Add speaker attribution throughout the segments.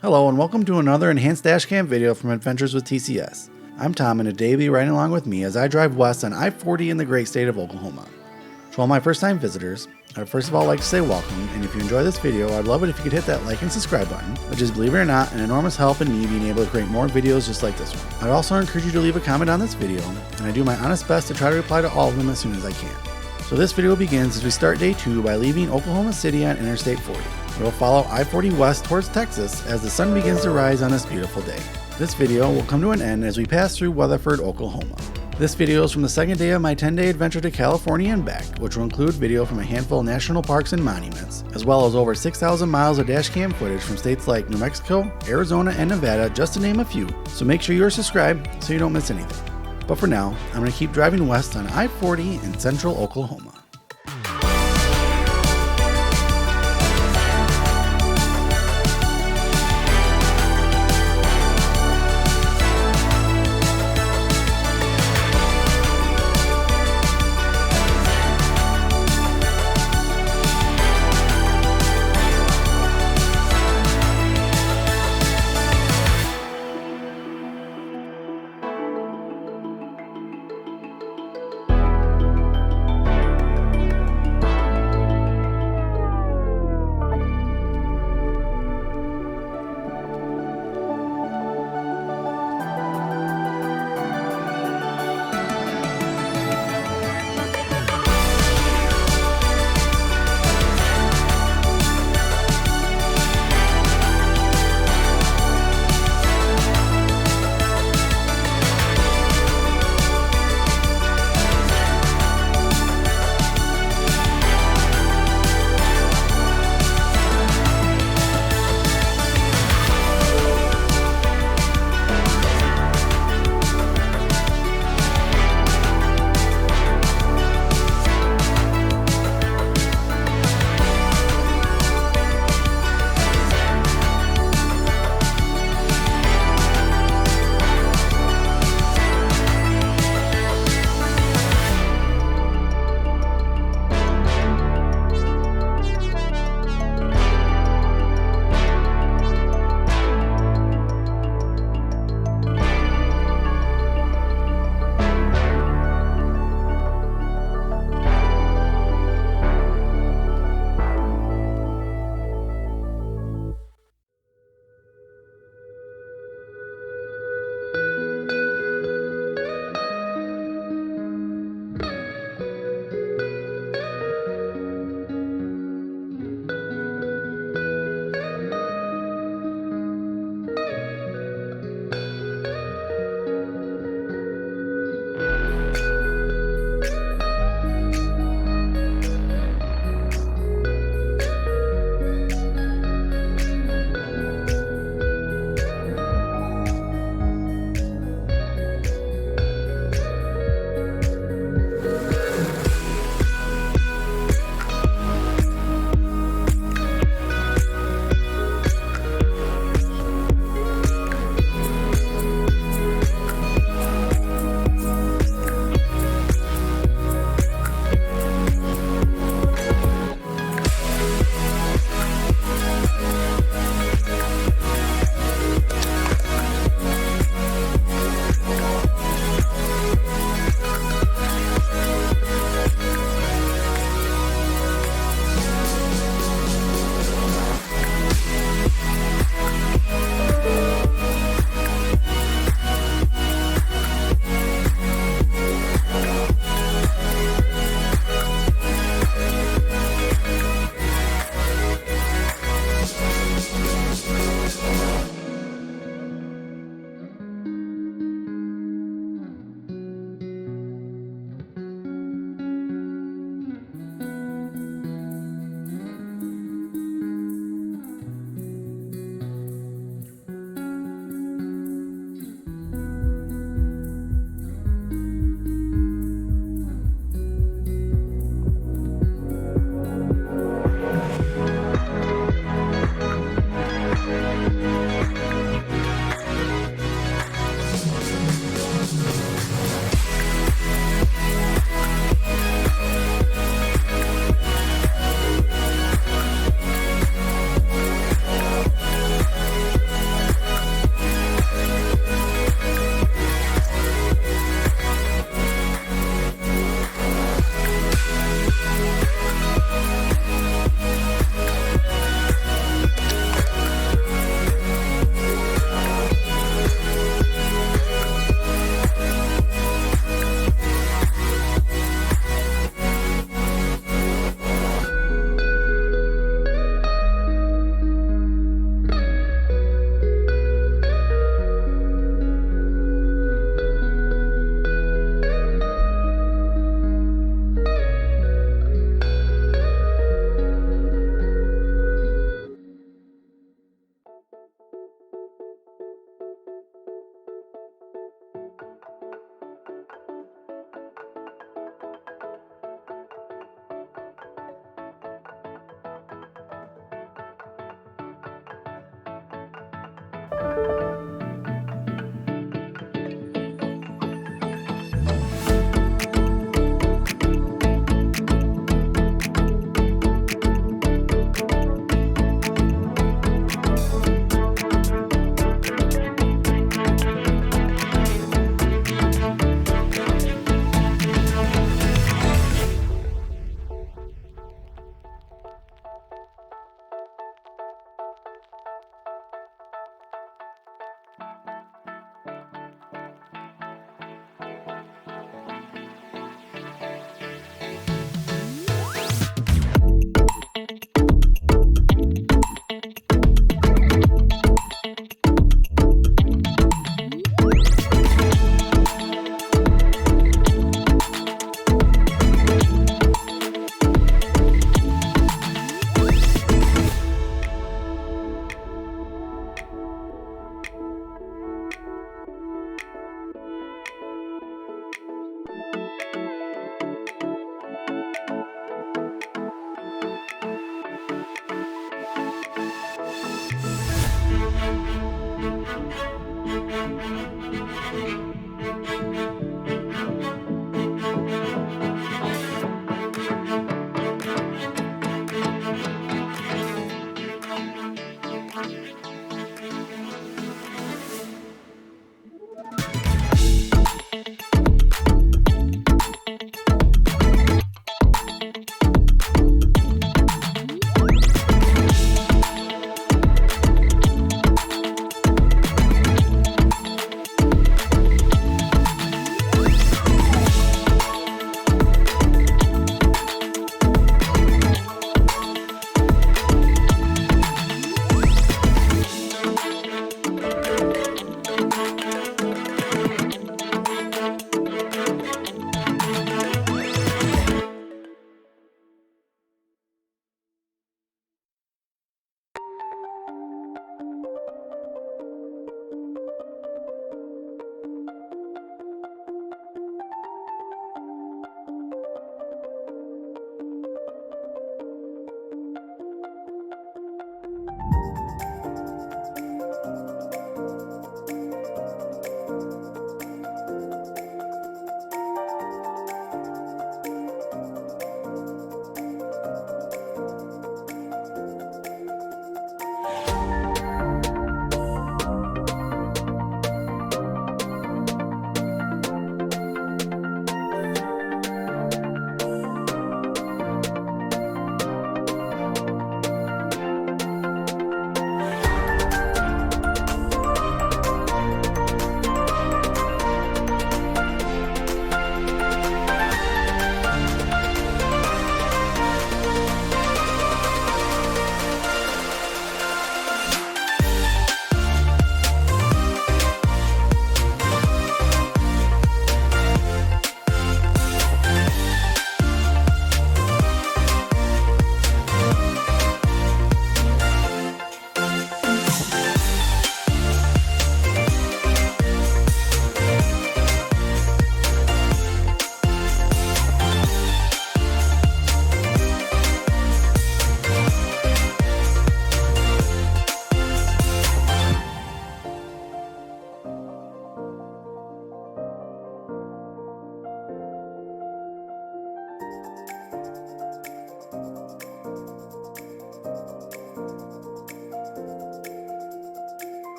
Speaker 1: Hello and welcome to another enhanced dashcam video from Adventures with TCS. I'm Tom and today you'll be riding along with me as I drive west on I-40 in the great state of Oklahoma. To all my first time visitors, I'd first of all like to say welcome, and if you enjoy this video, I'd love it if you could hit that like and subscribe button, which is, believe it or not, an enormous help in me being able to create more videos just like this one. I'd also encourage you to leave a comment on this video, and I do my honest best to try to reply to all of them as soon as I can. So this video begins as we start day 2 by leaving Oklahoma City on Interstate 40. We'll follow I-40 west towards Texas as the sun begins to rise on this beautiful day. This video will come to an end as we pass through Weatherford, Oklahoma. This video is from the second day of my 10-day adventure to California and back, which will include video from a handful of national parks and monuments, as well as over 6,000 miles of dashcam footage from states like New Mexico, Arizona, and Nevada, just to name a few, so make sure you're subscribed so you don't miss anything. But for now, I'm going to keep driving west on I-40 in central Oklahoma.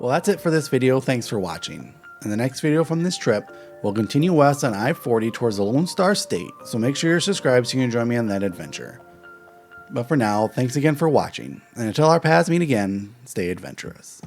Speaker 1: Well, that's it for this video. Thanks for watching. In the next video from this trip, we'll continue west on I-40 towards the Lone Star State, so make sure you're subscribed so you can join me on that adventure. But for now, thanks again for watching, and until our paths meet again, stay adventurous.